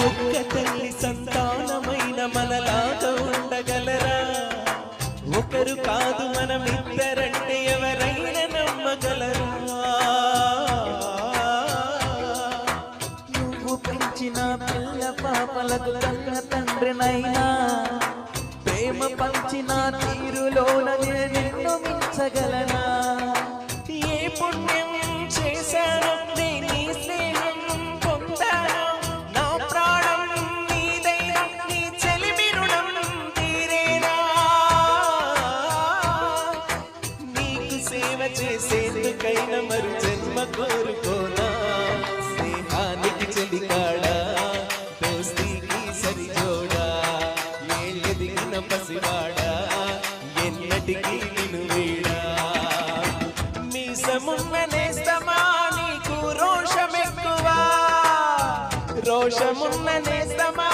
ఒక్క తల్లి సంతానమైన మనలాగా ఉండగలరా? ఒకరు కాదు మనమిద్దరంటే ఎవరైనా నమ్మగలరా? నువ్వు పెంచిన పిల్ల పాపలకు కన్న తండ్రినైనా ప్రేమ పంచిన తీరులోన నిన్ను మించగలనా? ఏ పుణ్యం చేశానో నీ స్నేహం పొందాను, నా ప్రాణం నీదైనా నీ చెలిమి రుణం తీరేనా? నీకు సేవ చేసేందుకైనా మరు జన్మ కోరుకోనా? స్నేహానికి చెలికాడా, దోస్తీకి సరిజోడా, ఎదిగిన పసివాడా ఎన్నటికీ నిన్ను వీడా? మీసమున్న నేస్తమా నీకు రోషమెక్కువా, రోషమున్న నేస్తమా